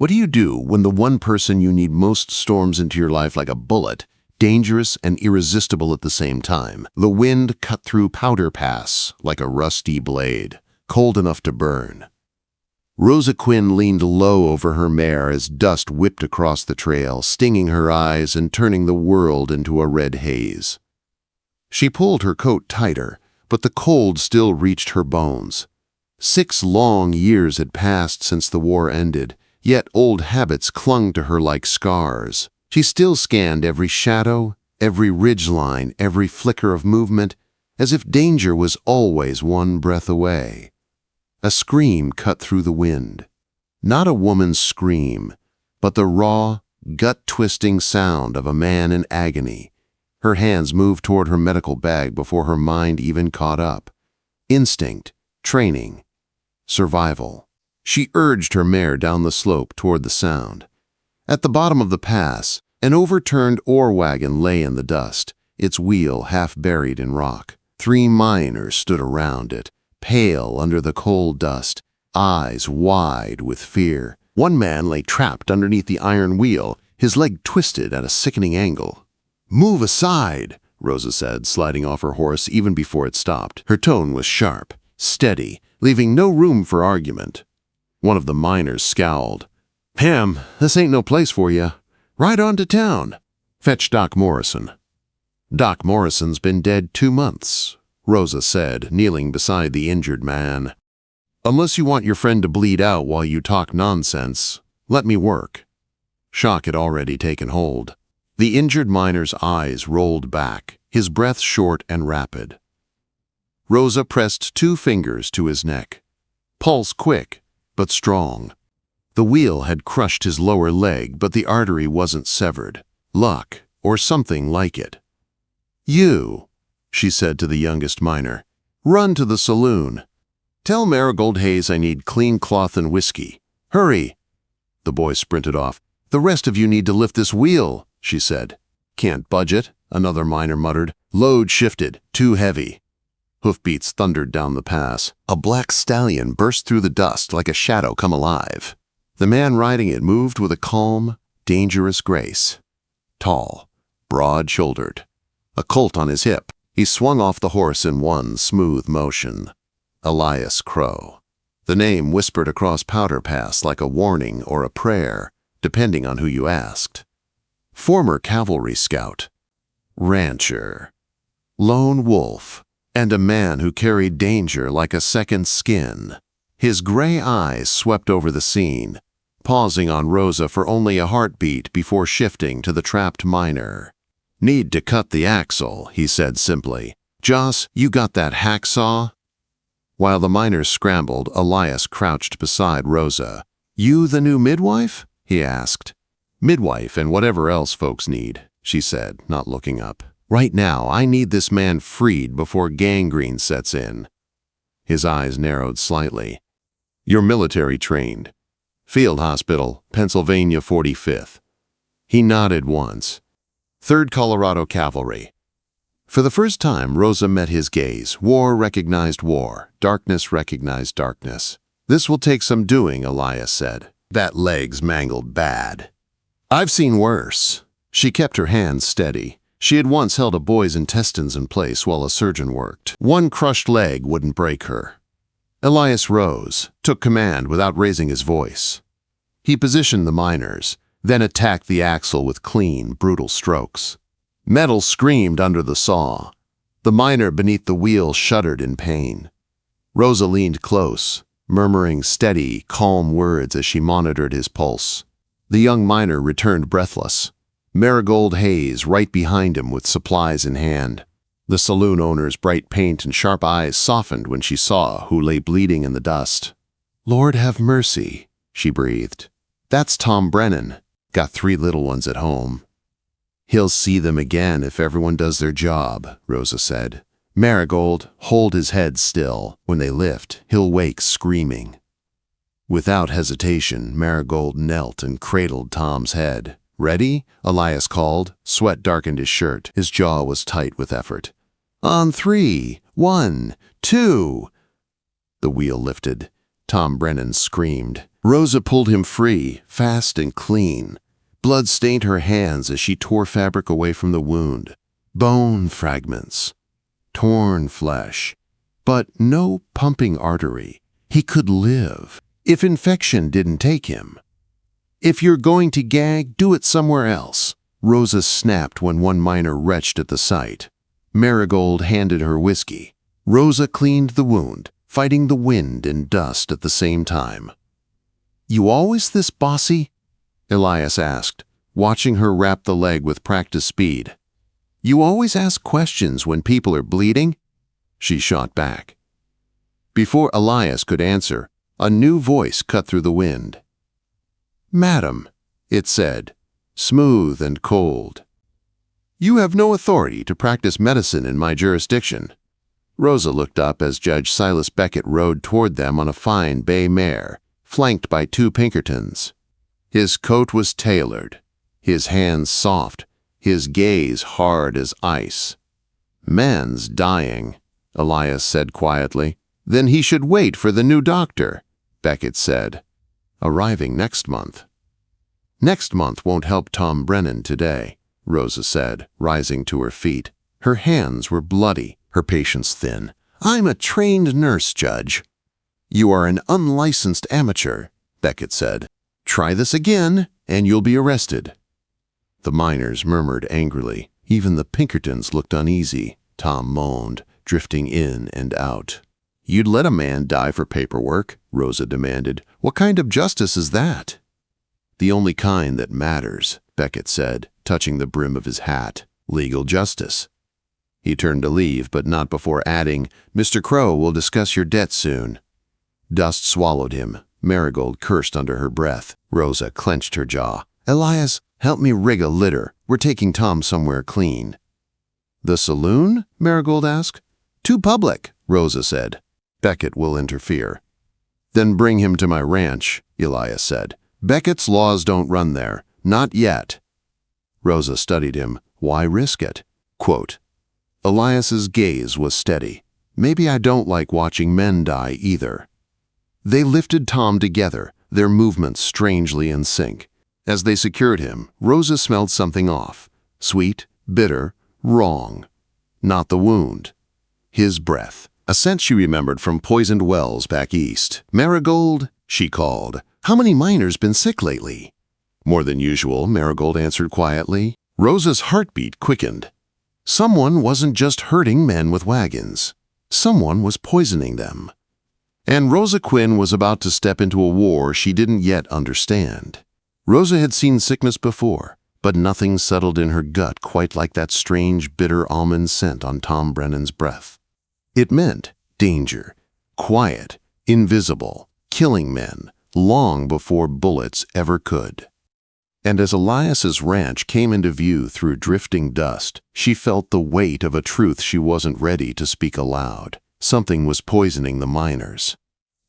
What do you do when the one person you need most storms into your life like a bullet, dangerous and irresistible at the same time? The wind cut through Powder Pass like a rusty blade, cold enough to burn. Rosa Quinn leaned low over her mare as dust whipped across the trail, stinging her eyes and turning the world into a red haze. She pulled her coat tighter, but the cold still reached her bones. 6 long years had passed since the war ended, yet old habits clung to her like scars. She still scanned every shadow, every ridgeline, every flicker of movement, as if danger was always one breath away. A scream cut through the wind. Not a woman's scream, but the raw, gut-twisting sound of a man in agony. Her hands moved toward her medical bag before her mind even caught up. Instinct, training, survival. She urged her mare down the slope toward the sound. At the bottom of the pass, an overturned ore wagon lay in the dust, its wheel half buried in rock. 3 miners stood around it, pale under the cold dust, eyes wide with fear. One man lay trapped underneath the iron wheel, his leg twisted at a sickening angle. "Move aside," Rosa said, sliding off her horse even before it stopped. Her tone was sharp, steady, leaving no room for argument. One of the miners scowled. "Pam, this ain't no place for you. Ride on to town. Fetch Doc Morrison." "Doc Morrison's been dead 2 months," Rosa said, kneeling beside the injured man. "Unless you want your friend to bleed out while you talk nonsense, let me work." Shock had already taken hold. The injured miner's eyes rolled back, his breath short and rapid. Rosa pressed 2 fingers to his neck. Pulse quick, but strong. The wheel had crushed his lower leg, but the artery wasn't severed. Luck, or something like it. "You," she said to the youngest miner, "run to the saloon. Tell Marigold Hayes I need clean cloth and whiskey. Hurry!" The boy sprinted off. "The rest of you need to lift this wheel," she said. "Can't budge it," another miner muttered. "Load shifted, too heavy." Hoofbeats thundered down the pass. A black stallion burst through the dust like a shadow come alive. The man riding it moved with a calm, dangerous grace. Tall, broad-shouldered, a Colt on his hip, he swung off the horse in one smooth motion. Elias Crowe. The name whispered across Powder Pass like a warning or a prayer, depending on who you asked. Former cavalry scout, rancher, lone wolf, and a man who carried danger like a second skin. His gray eyes swept over the scene, pausing on Rosa for only a heartbeat before shifting to the trapped miner. "Need to cut the axle," he said simply. "Joss, you got that hacksaw?" While the miners scrambled, Elias crouched beside Rosa. "You the new midwife?" he asked. "Midwife and whatever else folks need," she said, not looking up. "Right now, I need this man freed before gangrene sets in." His eyes narrowed slightly. "You're military trained. Field Hospital, Pennsylvania 45th. He nodded once. 3rd Colorado Cavalry. For the first time, Rosa met his gaze. War recognized war. Darkness recognized darkness. "This will take some doing," Elias said. "That leg's mangled bad." "I've seen worse." She kept her hands steady. She had once held a boy's intestines in place while a surgeon worked. One crushed leg wouldn't break her. Elias rose, took command without raising his voice. He positioned the miners, then attacked the axle with clean, brutal strokes. Metal screamed under the saw. The miner beneath the wheel shuddered in pain. Rosa leaned close, murmuring steady, calm words as she monitored his pulse. The young miner returned breathless. Marigold Hayes right behind him with supplies in hand. The saloon owner's bright paint and sharp eyes softened when she saw who lay bleeding in the dust. "Lord have mercy," she breathed. "That's Tom Brennan. Got 3 little ones at home." "He'll see them again if everyone does their job," Rosa said. "Marigold, hold his head still. When they lift, he'll wake screaming." Without hesitation, Marigold knelt and cradled Tom's head. "Ready?" Elias called. Sweat darkened his shirt. His jaw was tight with effort. "On 3. 1, 2." The wheel lifted. Tom Brennan screamed. Rosa pulled him free, fast and clean. Blood stained her hands as she tore fabric away from the wound. Bone fragments. Torn flesh. But no pumping artery. He could live, if infection didn't take him. "If you're going to gag, do it somewhere else," Rosa snapped when one miner retched at the sight. Marigold handed her whiskey. Rosa cleaned the wound, fighting the wind and dust at the same time. "You always this bossy?" Elias asked, watching her wrap the leg with practiced speed. "You always ask questions when people are bleeding?" She shot back. Before Elias could answer, a new voice cut through the wind. "Madam," it said, smooth and cold. "You have no authority to practice medicine in my jurisdiction." Rosa looked up as Judge Silas Beckett rode toward them on a fine bay mare, flanked by 2 Pinkertons. His coat was tailored, his hands soft, his gaze hard as ice. "Man's dying," Elias said quietly. "Then he should wait for the new doctor," Beckett said. "Arriving next month." "Next month won't help Tom Brennan today," Rosa said, rising to her feet. Her hands were bloody, her patience thin. "I'm a trained nurse, Judge." "You are an unlicensed amateur," Beckett said. "Try this again, and you'll be arrested." The miners murmured angrily. Even the Pinkertons looked uneasy. Tom moaned, drifting in and out. "You'd let a man die for paperwork?" Rosa demanded. "What kind of justice is that?" "The only kind that matters," Beckett said, touching the brim of his hat. "Legal justice." He turned to leave, but not before adding, "Mr. Crowe will discuss your debt soon." Dust swallowed him. Marigold cursed under her breath. Rosa clenched her jaw. "Elias, help me rig a litter. We're taking Tom somewhere clean." "The saloon?" Marigold asked. "Too public," Rosa said. "Beckett will interfere." "Then bring him to my ranch," Elias said. "Beckett's laws don't run there. Not yet." Rosa studied him. Why risk it? Quote, Elias's gaze was steady. "Maybe I don't like watching men die either." They lifted Tom together, their movements strangely in sync. As they secured him, Rosa smelled something off. Sweet, bitter, wrong. Not the wound. His breath. A scent she remembered from poisoned wells back east. "Marigold," she called. "How many miners been sick lately?" "More than usual," Marigold answered quietly. Rosa's heartbeat quickened. Someone wasn't just hurting men with wagons. Someone was poisoning them. And Rosa Quinn was about to step into a war she didn't yet understand. Rosa had seen sickness before, but nothing settled in her gut quite like that strange, bitter almond scent on Tom Brennan's breath. It meant danger, quiet, invisible, killing men, long before bullets ever could. And as Elias's ranch came into view through drifting dust, she felt the weight of a truth she wasn't ready to speak aloud. Something was poisoning the miners.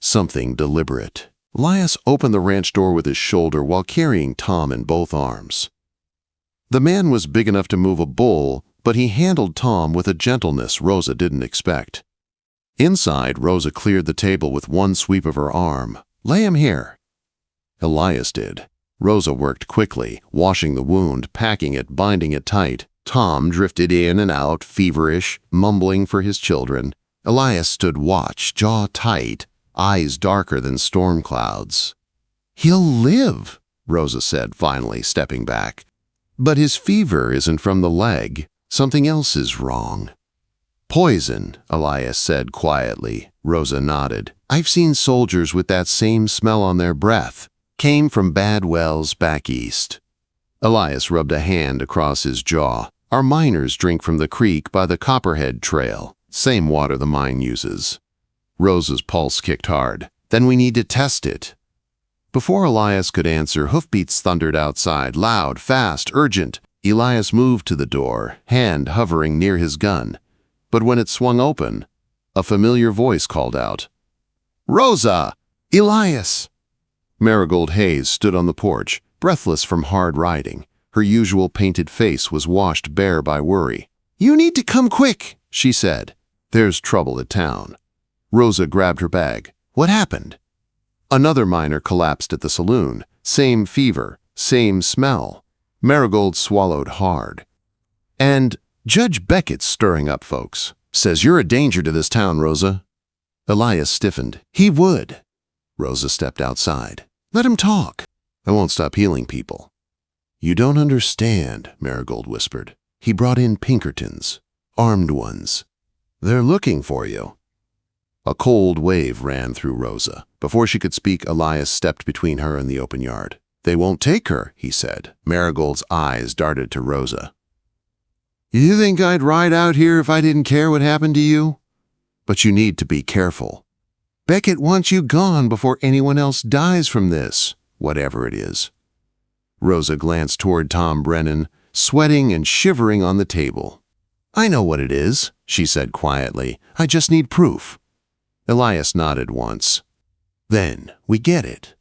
Something deliberate. Elias opened the ranch door with his shoulder while carrying Tom in both arms. The man was big enough to move a bull, but he handled Tom with a gentleness Rosa didn't expect. Inside, Rosa cleared the table with one sweep of her arm. "Lay him here." Elias did. Rosa worked quickly, washing the wound, packing it, binding it tight. Tom drifted in and out, feverish, mumbling for his children. Elias stood watch, jaw tight, eyes darker than storm clouds. "He'll live," Rosa said, finally stepping back. "But his fever isn't from the leg. Something else is wrong." "Poison," Elias said quietly. Rosa nodded. "I've seen soldiers with that same smell on their breath. Came from bad wells back east." Elias rubbed a hand across his jaw. "Our miners drink from the creek by the Copperhead Trail. Same water the mine uses." Rosa's pulse kicked hard. "Then we need to test it." Before Elias could answer, hoofbeats thundered outside, loud, fast, urgent. Elias moved to the door, hand hovering near his gun. But when it swung open, a familiar voice called out, "Rosa! Elias!" Marigold Hayes stood on the porch, breathless from hard riding. Her usual painted face was washed bare by worry. "You need to come quick," she said. "There's trouble at town." Rosa grabbed her bag. "What happened?" Another miner collapsed at the saloon. Same fever, same smell. Marigold swallowed hard. And Judge Beckett's stirring up folks. Says you're a danger to this town, Rosa. Elias stiffened. He would. Rosa stepped outside. Let him talk. I won't stop healing people. You don't understand, Marigold whispered. He brought in Pinkertons. Armed ones. They're looking for you. A cold wave ran through Rosa. Before she could speak, Elias stepped between her and the open yard. They won't take her, he said. Marigold's eyes darted to Rosa. You think I'd ride out here if I didn't care what happened to you? But you need to be careful. Beckett wants you gone before anyone else dies from this, whatever it is. Rosa glanced toward Tom Brennan, sweating and shivering on the table. I know what it is, she said quietly. I just need proof. Elias nodded once. Then we get it.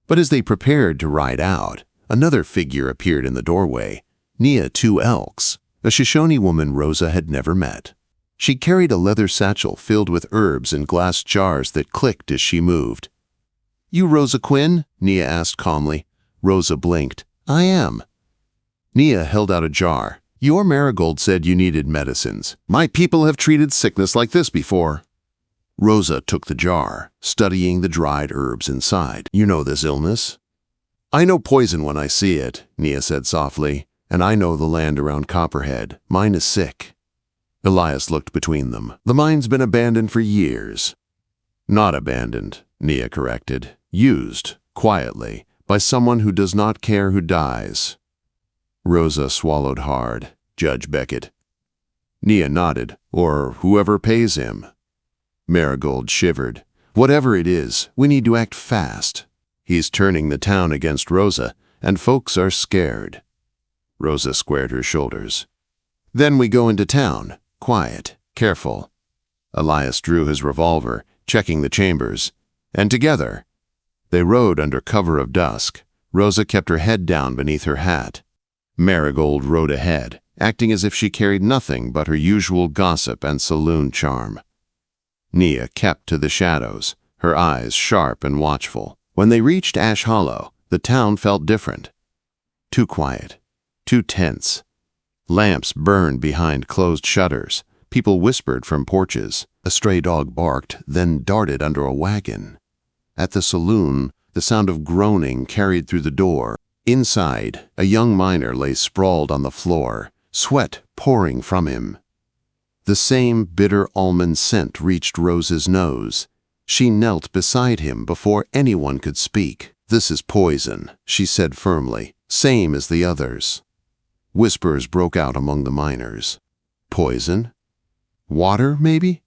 But as they prepared to ride out, another figure appeared in the doorway. Nia Two Elks, a Shoshone woman Rosa had never met. She carried a leather satchel filled with herbs and glass jars that clicked as she moved. You Rosa Quinn? Nia asked calmly. Rosa blinked. I am. Nia held out a jar. Your Marigold said you needed medicines. My people have treated sickness like this before. Rosa took the jar, studying the dried herbs inside. You know this illness? I know poison when I see it, Nia said softly, and I know the land around Copperhead. Mine is sick. Elias looked between them. The mine's been abandoned for years. Not abandoned, Nia corrected. Used, quietly, by someone who does not care who dies. Rosa swallowed hard. Judge Beckett. Nia nodded. Or whoever pays him. Marigold shivered. Whatever it is, we need to act fast. He's turning the town against Rosa, and folks are scared. Rosa squared her shoulders. Then we go into town. Quiet, careful. Elias drew his revolver, checking the chambers. And together. They rode under cover of dusk. Rosa kept her head down beneath her hat. Marigold rode ahead, acting as if she carried nothing but her usual gossip and saloon charm. Nia kept to the shadows, her eyes sharp and watchful. When they reached Ash Hollow, the town felt different. Too quiet, too tense. Lamps burned behind closed shutters. People whispered from porches. A stray dog barked, then darted under a wagon. At the saloon, the sound of groaning carried through the door. Inside, a young miner lay sprawled on the floor, sweat pouring from him. The same bitter almond scent reached Rosa's nose. She knelt beside him before anyone could speak. This is poison, she said firmly, same as the others. Whispers broke out among the miners. Poison? Water, maybe?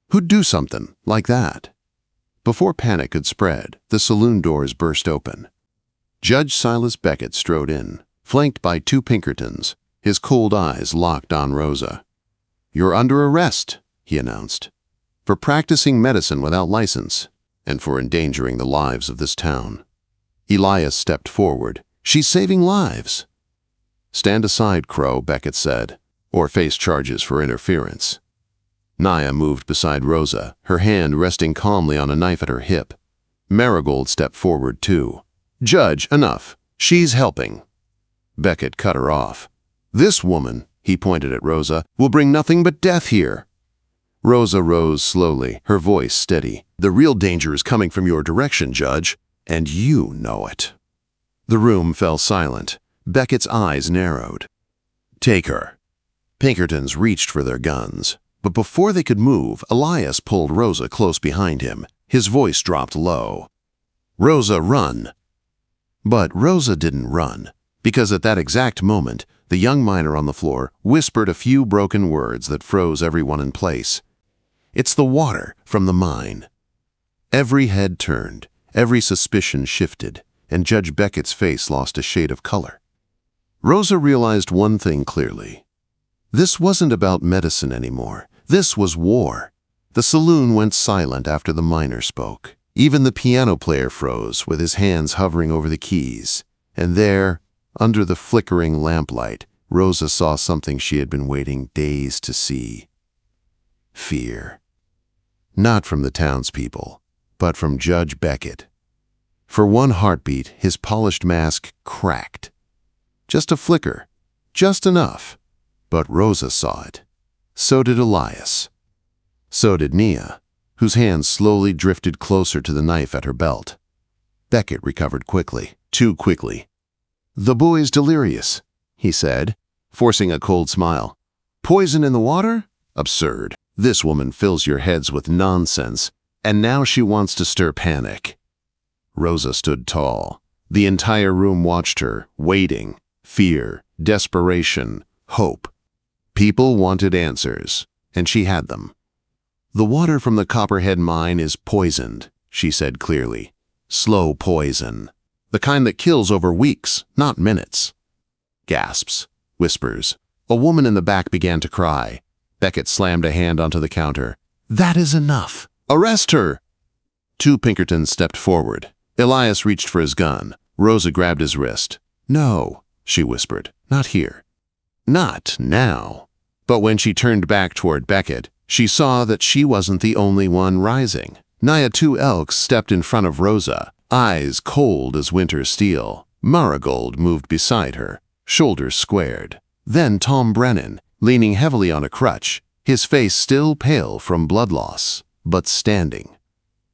Who'd do something like that? Before panic could spread, the saloon doors burst open. Judge Silas Beckett strode in, flanked by two Pinkertons, his cold eyes locked on Rosa. You're under arrest, he announced, for practicing medicine without license and for endangering the lives of this town. Elias stepped forward. She's saving lives. Stand aside, Crowe, Beckett said, or face charges for interference. Nia moved beside Rosa, her hand resting calmly on a knife at her hip. Marigold stepped forward too. Judge, enough. She's helping. Beckett cut her off. This woman, he pointed at Rosa, will bring nothing but death here. Rosa rose slowly, her voice steady. The real danger is coming from your direction, Judge, and you know it. The room fell silent. Beckett's eyes narrowed. Take her. Pinkertons reached for their guns, but before they could move, Elias pulled Rosa close behind him. His voice dropped low. Rosa, run. But Rosa didn't run, because at that exact moment, the young miner on the floor whispered a few broken words that froze everyone in place. It's the water from the mine. Every head turned, every suspicion shifted, and Judge Beckett's face lost a shade of color. Rosa realized one thing clearly. This wasn't about medicine anymore. This was war. The saloon went silent after the miner spoke. Even the piano player froze, with his hands hovering over the keys. And there, under the flickering lamplight, Rosa saw something she had been waiting days to see. Fear. Not from the townspeople, but from Judge Beckett. For one heartbeat, his polished mask cracked. Just a flicker, just enough. But Rosa saw it. So did Elias. So did Nia, whose hands slowly drifted closer to the knife at her belt. Beckett recovered quickly, too quickly. "The boy's delirious," he said, forcing a cold smile. "Poison in the water? Absurd. This woman fills your heads with nonsense, and now she wants to stir panic." Rosa stood tall. The entire room watched her, waiting. Fear, desperation, hope. People wanted answers, and she had them. "The water from the Copperhead mine is poisoned," she said clearly. "Slow poison. The kind that kills over weeks, not minutes." Gasps, whispers. A woman in the back began to cry. Beckett slammed a hand onto the counter. "That is enough. Arrest her!" Two Pinkertons stepped forward. Elias reached for his gun. Rosa grabbed his wrist. "No," she whispered. "Not here. Not now." But when she turned back toward Beckett, she saw that she wasn't the only one rising. Nia Two Elks stepped in front of Rosa, eyes cold as winter steel. Marigold moved beside her, shoulders squared. Then Tom Brennan, leaning heavily on a crutch, his face still pale from blood loss, but standing.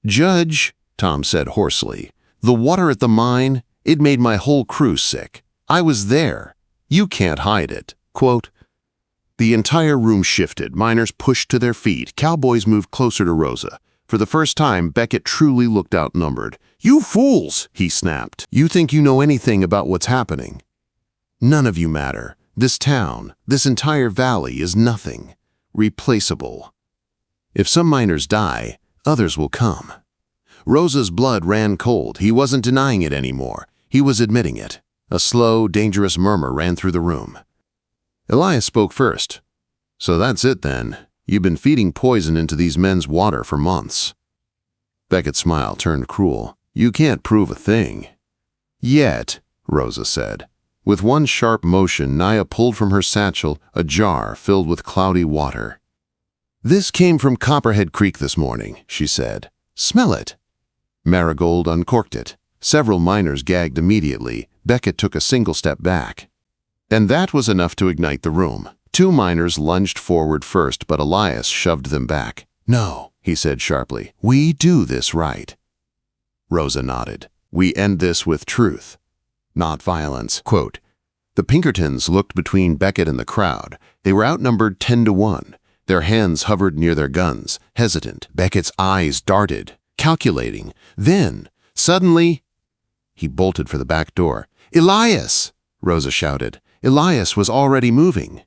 "Judge," Tom said hoarsely, "the water at the mine, it made my whole crew sick. I was there. You can't hide it." Quote, the entire room shifted. Miners pushed to their feet. Cowboys moved closer to Rosa. For the first time, Beckett truly looked outnumbered. "You fools," he snapped. "You think you know anything about what's happening? None of you matter. This town, this entire valley is nothing. Replaceable. If some miners die, others will come." Rosa's blood ran cold. He wasn't denying it anymore. He was admitting it. A slow, dangerous murmur ran through the room. Elias spoke first. "So that's it then. You've been feeding poison into these men's water for months." Beckett's smile turned cruel. "You can't prove a thing." "Yet," Rosa said. With one sharp motion, Nia pulled from her satchel a jar filled with cloudy water. "This came from Copperhead Creek this morning," she said. "Smell it." Marigold uncorked it. Several miners gagged immediately. Beckett took a single step back. And that was enough to ignite the room. Two miners lunged forward first, but Elias shoved them back. "No," he said sharply. "We do this right." Rosa nodded. "We end this with truth, not violence." Quote, the Pinkertons looked between Beckett and the crowd. They were outnumbered 10-1. Their hands hovered near their guns, hesitant. Beckett's eyes darted, calculating. Then, suddenly, he bolted for the back door. "Elias!" Rosa shouted. Elias was already moving.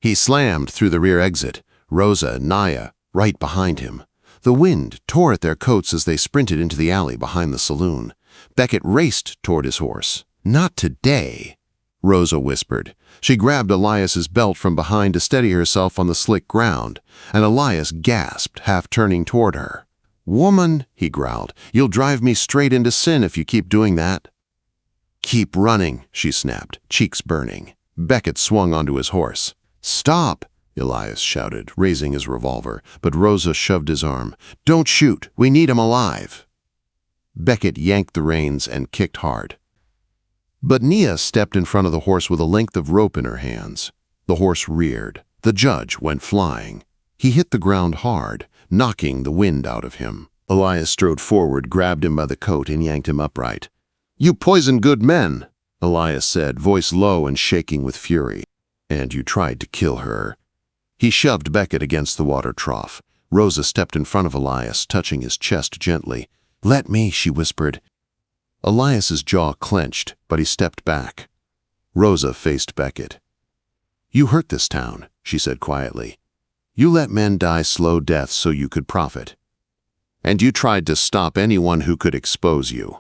He slammed through the rear exit, Rosa and Nia right behind him. The wind tore at their coats as they sprinted into the alley behind the saloon. Beckett raced toward his horse. "Not today," Rosa whispered. She grabbed Elias's belt from behind to steady herself on the slick ground, and Elias gasped, half turning toward her. "Woman," he growled, "you'll drive me straight into sin if you keep doing that." "Keep running," she snapped, cheeks burning. Beckett swung onto his horse. "Stop," Elias shouted, raising his revolver, but Rosa shoved his arm. "Don't shoot. We need him alive." Beckett yanked the reins and kicked hard. But Nia stepped in front of the horse with a length of rope in her hands. The horse reared. The judge went flying. He hit the ground hard, knocking the wind out of him. Elias strode forward, grabbed him by the coat, and yanked him upright. "You poisoned good men," Elias said, voice low and shaking with fury. "And you tried to kill her." He shoved Beckett against the water trough. Rosa stepped in front of Elias, touching his chest gently. "Let me," she whispered. Elias's jaw clenched, but he stepped back. Rosa faced Beckett. "You hurt this town," she said quietly. "You let men die slow deaths so you could profit. And you tried to stop anyone who could expose you."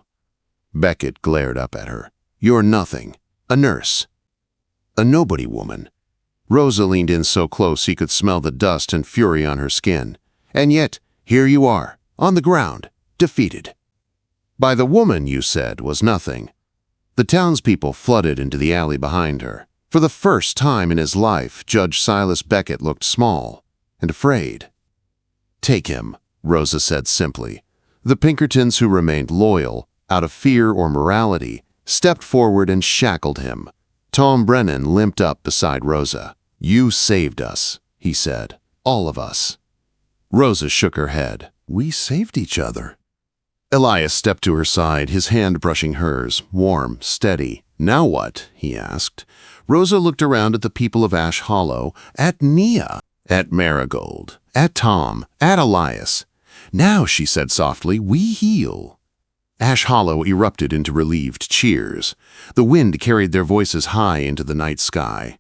Beckett glared up at her. "You're nothing. A nurse. A nobody woman." Rosa leaned in so close he could smell the dust and fury on her skin. "And yet, here you are, on the ground, defeated. By the woman you said was nothing." The townspeople flooded into the alley behind her. For the first time in his life, Judge Silas Beckett looked small and afraid. "Take him," Rosa said simply. The Pinkertons who remained loyal, out of fear or morality, stepped forward and shackled him. Tom Brennan limped up beside Rosa. "You saved us," he said. "All of us." Rosa shook her head. "We saved each other." Elias stepped to her side, his hand brushing hers, warm, steady. "Now what?" he asked. Rosa looked around at the people of Ash Hollow, at Nia, at Marigold, at Tom, at Elias. "Now," she said softly, "we heal." Ash Hollow erupted into relieved cheers. The wind carried their voices high into the night sky.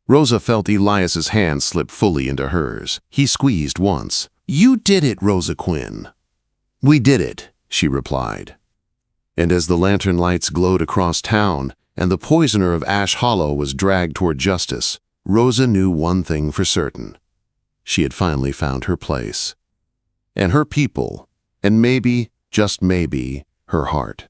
Rosa felt Elias's hand slip fully into hers. He squeezed once. "You did it, Rosa Quinn." "We did it," she replied. And as the lantern lights glowed across town, and the poisoner of Ash Hollow was dragged toward justice, Rosa knew one thing for certain. She had finally found her place. And her people, and maybe, just maybe, her heart.